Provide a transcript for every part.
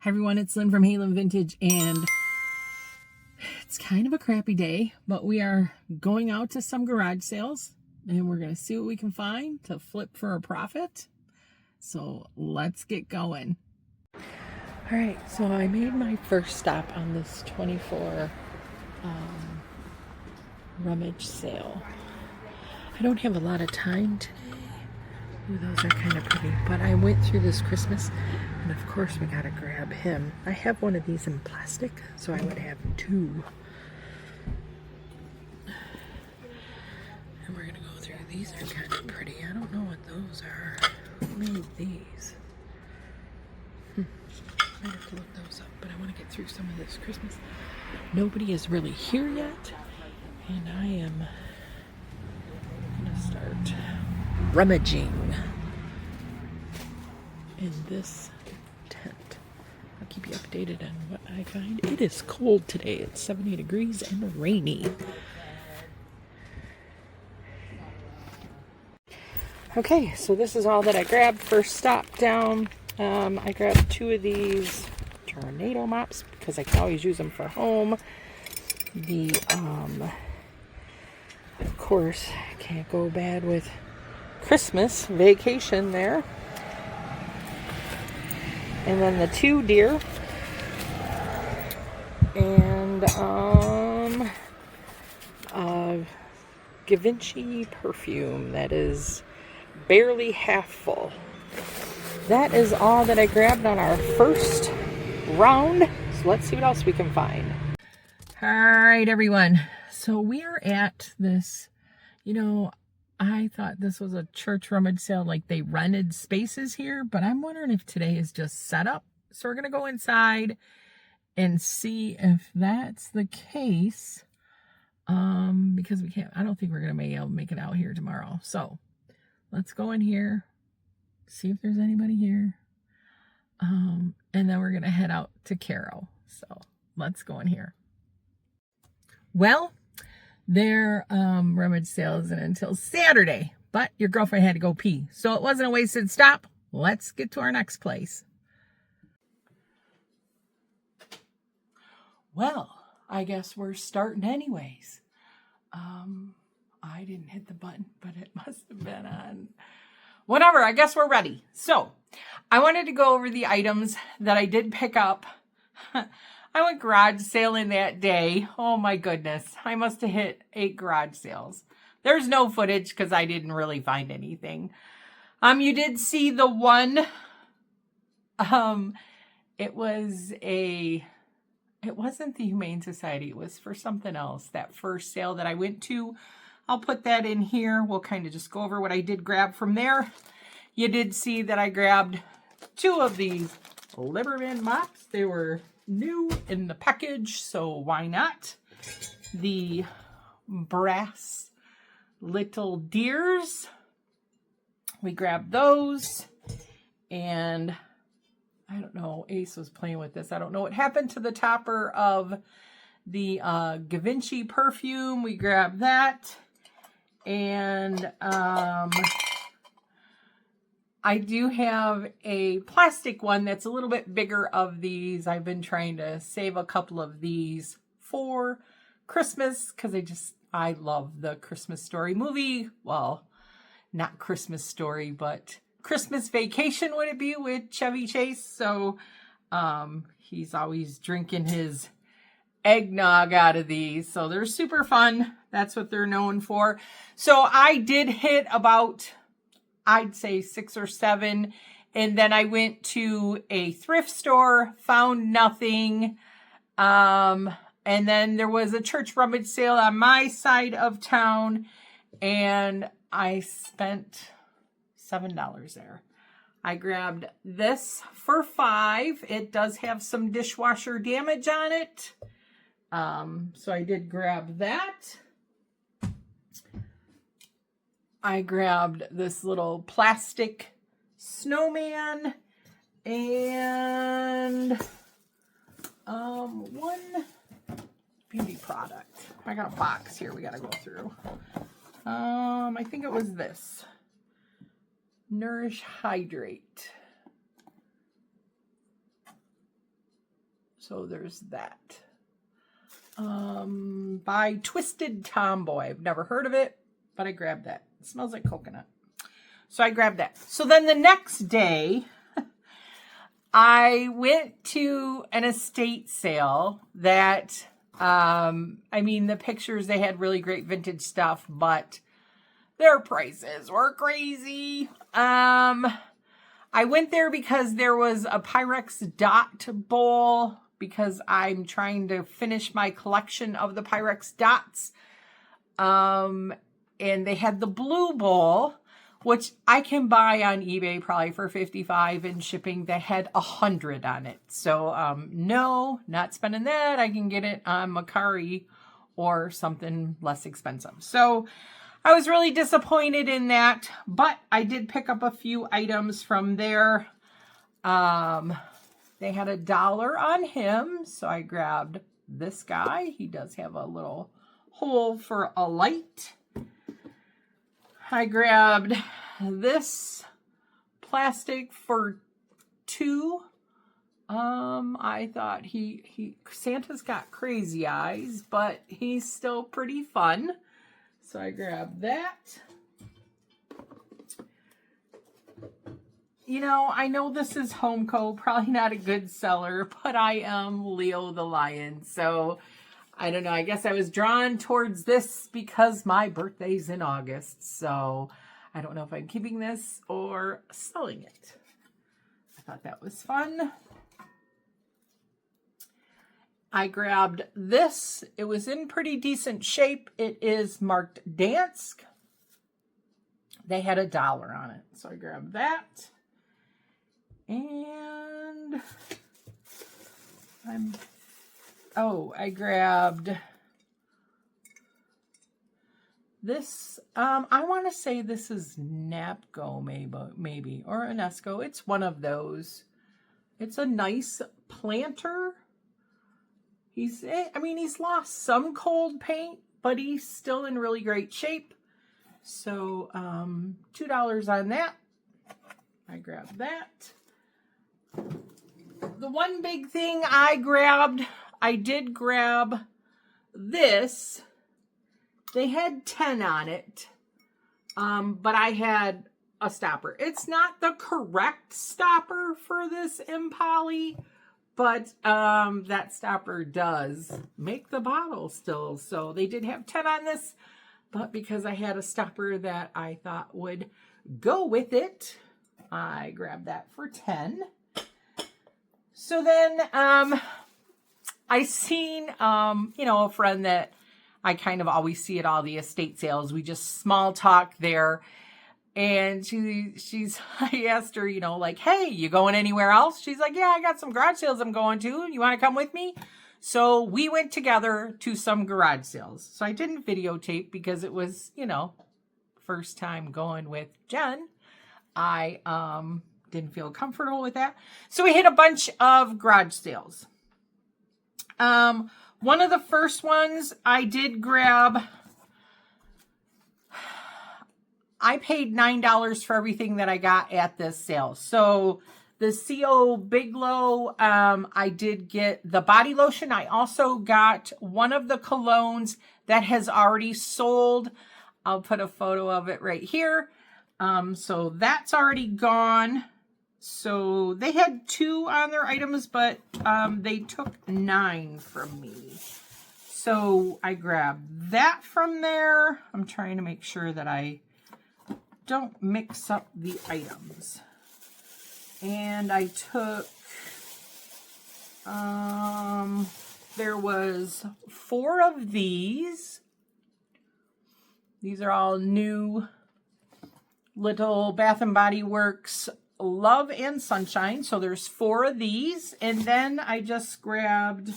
Hi everyone, it's Lynn from HalynnVintage, and it's kind of a crappy day, but we are going out to some garage sales and we're going to see what we can find to flip for a profit. So let's get going. All right, so I made my first stop on this 24 rummage sale. I don't have a lot of time today. Ooh, those are kind of pretty, but I went through this Christmas, and of course we gotta grab him. I have one of these in plastic, so I would have two. And we're gonna go through. These are kind of pretty. I don't know what those are. Who made these? Might have to look those up, but I want to get through some of this Christmas. Nobody is really here yet, and I am gonna start rummaging in this tent. I'll keep you updated on what I find. It is cold today. It's 70 degrees and rainy. Okay, so this is all that I grabbed. First stop down. I grabbed two of these tornado mops because I can always use them for home. Of course, can't go bad with Christmas vacation there. And then the two deer. And Givenchy perfume that is barely half full. That is all that I grabbed on our first round. So let's see what else we can find. All right, everyone. So we are at this, I thought this was a church rummage sale, like they rented spaces here, but I'm wondering if today is just set up. So we're going to go inside and see if that's the case, because I don't think we're going to be able to make it out here tomorrow. So let's go in here, see if there's anybody here, and then we're going to head out to Carol. So let's go in here. Well, their rummage sale isn't until Saturday, but your girlfriend had to go pee, so it wasn't a wasted stop. Let's get to our next place. Well, I guess we're starting anyways. I didn't hit the button, but it must have been on. Whatever, I guess we're ready. So I wanted to go over the items that I did pick up. I went garage sailing that day. Oh my goodness. I must have hit 8 garage sales. There's no footage because I didn't really find anything. You did see the one. It wasn't the Humane Society. It was for something else. That first sale that I went to. I'll put that in here. We'll kind of just go over what I did grab from there. You did see that I grabbed 2 of these Liberman mops. They were new in the package, so why not? The brass little deers. We grabbed those. And I don't know, Ace was playing with this. I don't know what happened to the topper of the Givenchy perfume. We grabbed that. And I do have a plastic one that's a little bit bigger of these. I've been trying to save a couple of these for Christmas because I love the Christmas Story movie. Well, not Christmas Story, but Christmas Vacation would it be with Chevy Chase. So he's always drinking his eggnog out of these. So they're super fun. That's what they're known for. So I did hit about, I'd say 6 or 7. And then I went to a thrift store, found nothing. And then there was a church rummage sale on my side of town. And I spent $7 there. I grabbed this for $5. It does have some dishwasher damage on it. So I did grab that. I grabbed this little plastic snowman and one beauty product. I got a box here we gotta go through. I think it was this. Nourish Hydrate. So there's that. By Twisted Tomboy. I've never heard of it, but I grabbed that. It smells like coconut. So I grabbed that. So then the next day, I went to an estate sale that, I mean, the pictures, they had really great vintage stuff, but their prices were crazy. I went there because there was a Pyrex dot bowl, because I'm trying to finish my collection of the Pyrex dots. And they had the blue bowl, which I can buy on eBay probably for $55 and shipping. They had 100 on it. So, no, not spending that. I can get it on Mercari or something less expensive. So I was really disappointed in that, but I did pick up a few items from there. They had $1 on him, so I grabbed this guy. He does have a little hole for a light. I grabbed this plastic for $2. I thought Santa's got crazy eyes, but he's still pretty fun. So I grabbed that. You know, I know this is Homeco, probably not a good seller, but I am Leo the Lion. So I don't know. I guess I was drawn towards this because my birthday's in August. So I don't know if I'm keeping this or selling it. I thought that was fun. I grabbed this. It was in pretty decent shape. It is marked Dansk. They had $1 on it. So I grabbed that. And I grabbed this. I want to say this is Napco, maybe, or Unesco. It's one of those. It's a nice planter. He's lost some cold paint, but he's still in really great shape. So, $2 on that. I grabbed that. The one big thing I did grab this. They had 10 on it, but I had a stopper. It's not the correct stopper for this Poly, but that stopper does make the bottle still. So they did have 10 on this, but because I had a stopper that I thought would go with it, I grabbed that for 10. So then I seen, a friend that I kind of always see at all the estate sales. We just small talk there. And I asked her, like, hey, you going anywhere else? She's like, yeah, I got some garage sales I'm going to. You want to come with me? So we went together to some garage sales. So I didn't videotape because it was, first time going with Jen. I didn't feel comfortable with that. So we hit a bunch of garage sales. One of the first ones I did grab, I paid $9 for everything that I got at this sale. So the CO Biglow, I did get the body lotion. I also got one of the colognes that has already sold. I'll put a photo of it right here. So that's already gone. So they had 2 on their items, but they took 9 from me. So I grabbed that from there. I'm trying to make sure that I don't mix up the items. And I took, there was 4 of these. These are all new little Bath and Body Works Love and Sunshine. So there's 4 of these. And then I just grabbed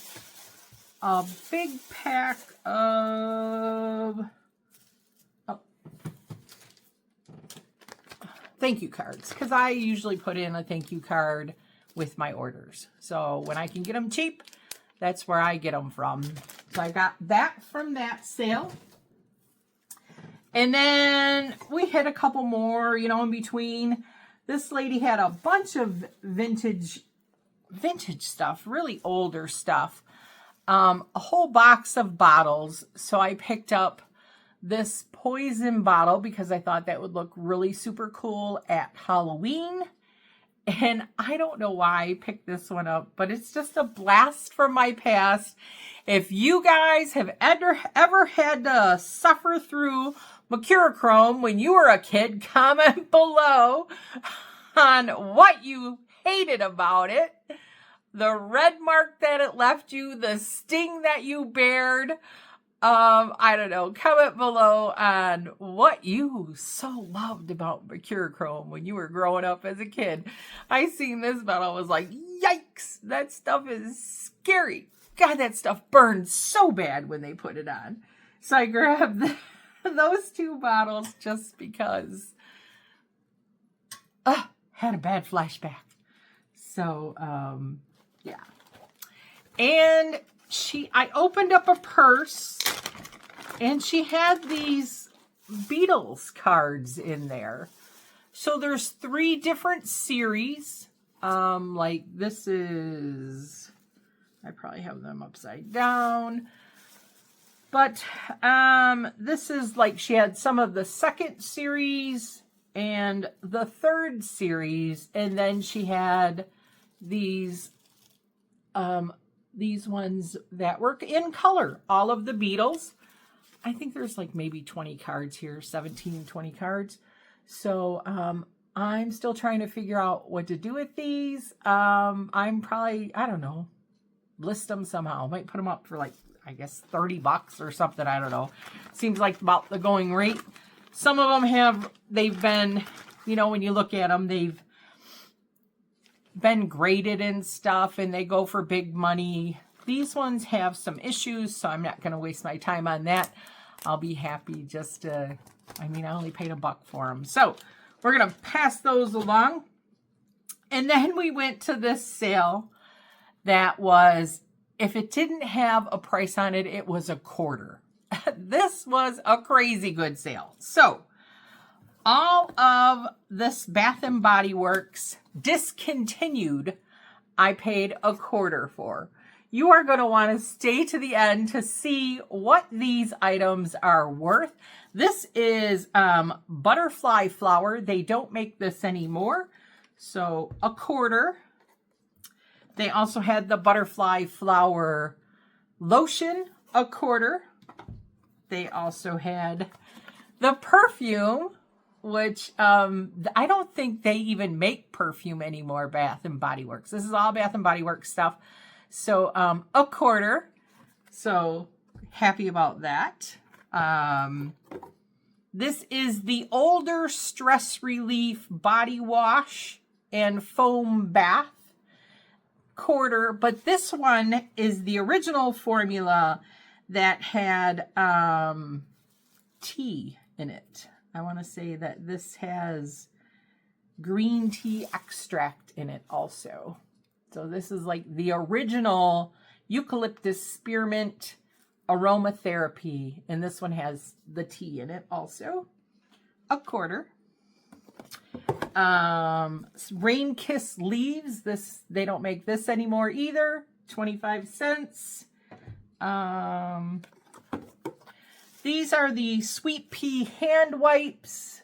a big pack of thank you cards, because I usually put in a thank you card with my orders. So when I can get them cheap, that's where I get them from. So I got that from that sale. And then we hit a couple more, in between. This lady had a bunch of vintage vintage stuff, really older stuff. A whole box of bottles. So I picked up this poison bottle because I thought that would look really super cool at Halloween. And I don't know why I picked this one up, but it's just a blast from my past. If you guys have ever had to suffer through mercurochrome when you were a kid, comment below on what you hated about it. The red mark that it left you, the sting that you bared. I don't know. Comment below on what you so loved about mercurochrome when you were growing up as a kid. I seen this bottle, I was like, yikes, that stuff is scary. God, that stuff burned so bad when they put it on. So I grabbed those two bottles just because had a bad flashback. So, yeah. And I opened up a purse and she had these Beatles cards in there. So there's 3 different series. Like this is, I probably have them upside down. But this is like she had some of the 2nd series and the 3rd series. And then she had these ones that work in color, all of the Beatles. I think there's like maybe 20 cards here, 17, 20 cards. So I'm still trying to figure out what to do with these. I'm probably, I don't know, list them somehow. Might put them up for like, I guess, $30 or something. I don't know. Seems like about the going rate. Some of them they've been, you know, when you look at them, they've been graded and stuff and they go for big money. These ones have some issues, so I'm not going to waste my time on that. I'll be happy just to, I only paid $1 for them. So we're going to pass those along. And then we went to this sale that was, if it didn't have a price on it, it was $0.25. This was a crazy good sale. So all of this Bath and Body Works discontinued, I paid $0.25 for. You are going to want to stay to the end to see what these items are worth. This is butterfly flower. They don't make this anymore. So $0.25. They also had the butterfly flower lotion, $0.25. They also had the perfume, which I don't think they even make perfume anymore, Bath and Body Works. This is all Bath and Body Works stuff. So $0.25. So happy about that. This is the Older Stress Relief Body Wash and Foam Bath. $0.25. But this one is the original formula that had tea in it. I want to say that this has green tea extract in it also. So this is like the original eucalyptus spearmint aromatherapy. And this one has the tea in it also. $0.25. Rain Kiss Leaves. They don't make this anymore either. 25 cents. These are the Sweet Pea hand wipes.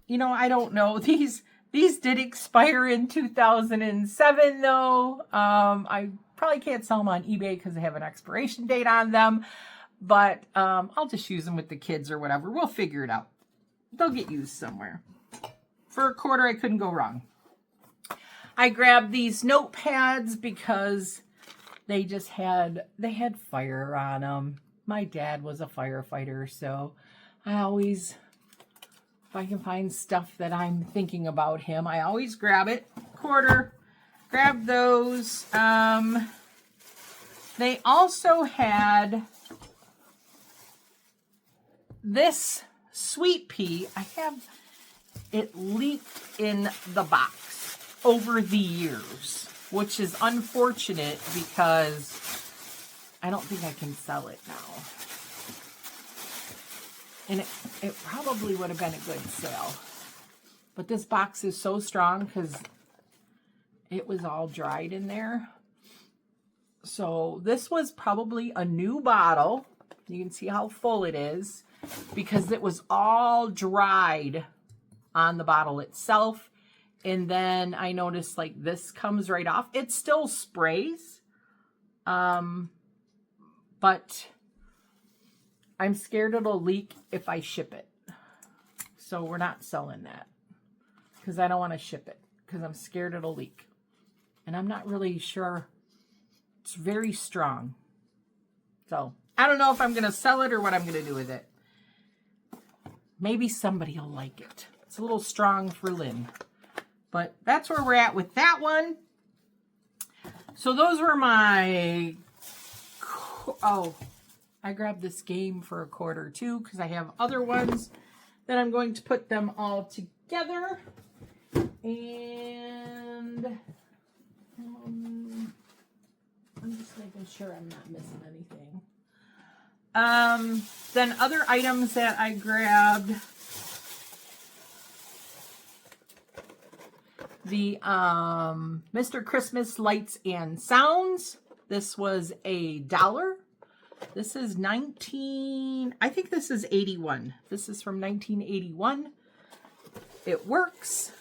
You know, I don't know. These did expire in 2007 though. I probably can't sell them on eBay because they have an expiration date on them. But I'll just use them with the kids or whatever. We'll figure it out. They'll get used somewhere. For $0.25, I couldn't go wrong. I grabbed these notepads because they had fire on them. My dad was a firefighter, so I always, if I can find stuff that I'm thinking about him, I always grab it. $0.25. Grab those. They also had this Sweet Pea. I have it leaked in the box over the years, which is unfortunate because I don't think I can sell it now. And it probably would have been a good sale. But this box is so strong because it was all dried in there. So this was probably a new bottle. You can see how full it is because it was all dried on the bottle itself. And then I noticed like this comes right off. It still sprays. But I'm scared it'll leak if I ship it. So we're not selling that because I don't want to ship it because I'm scared it'll leak. And I'm not really sure. It's very strong. So I don't know if I'm going to sell it or what I'm going to do with it. Maybe somebody will like it. It's a little strong for Lynn. But that's where we're at with that one. So those were my... Oh, I grabbed this game for a quarter too because I have other ones that I'm going to put them all together. And I'm just making sure I'm not missing anything. Then other items that I grabbed. The Mr. Christmas Lights and Sounds. This was $1. This is I think this is 81. This is from 1981. It works.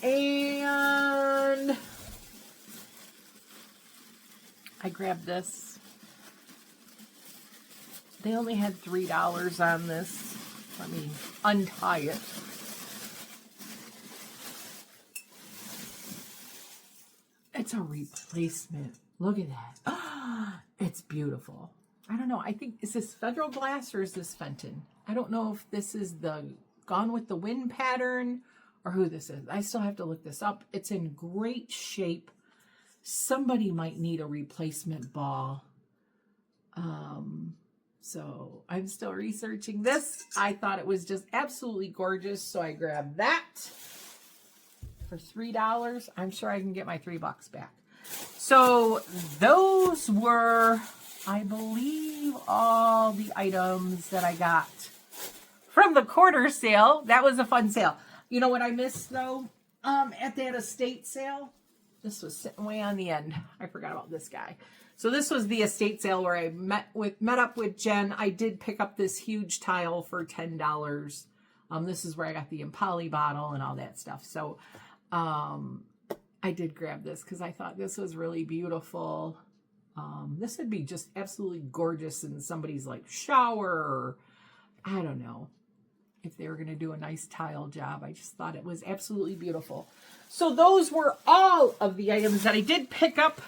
And I grabbed this. They only had $3 on this. Let me untie it. It's a replacement. Look at that. It's beautiful. I don't know. I think, is this Federal Glass or is this Fenton? I don't know if this is the Gone with the Wind pattern or who this is. I still have to look this up. It's in great shape. Somebody might need a replacement ball. So I'm still researching this. I thought it was just absolutely gorgeous. So I grabbed that for $3. I'm sure I can get my $3 back. So those were, I believe, all the items that I got from the quarter sale. That was a fun sale. You know what I missed though? At that estate sale, this was sitting way on the end. I forgot about this guy. So this was the estate sale where I met up with Jen. I did pick up this huge tile for $10. This is where I got the Impali bottle and all that stuff. So I did grab this because I thought this was really beautiful. This would be just absolutely gorgeous in somebody's like shower or I don't know if they were going to do a nice tile job. I just thought it was absolutely beautiful. So those were all of the items that I did pick up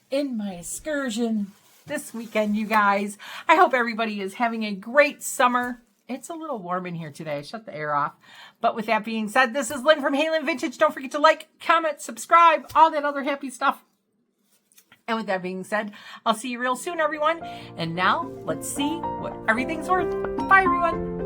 in my excursion this weekend, you guys. I hope everybody is having a great summer. It's a little warm in here today. I shut the air off. But with that being said, this is Lynn from HalynnVintage. Don't forget to like, comment, subscribe, all that other happy stuff. And with that being said, I'll see you real soon, everyone. And now let's see what everything's worth. Bye, everyone.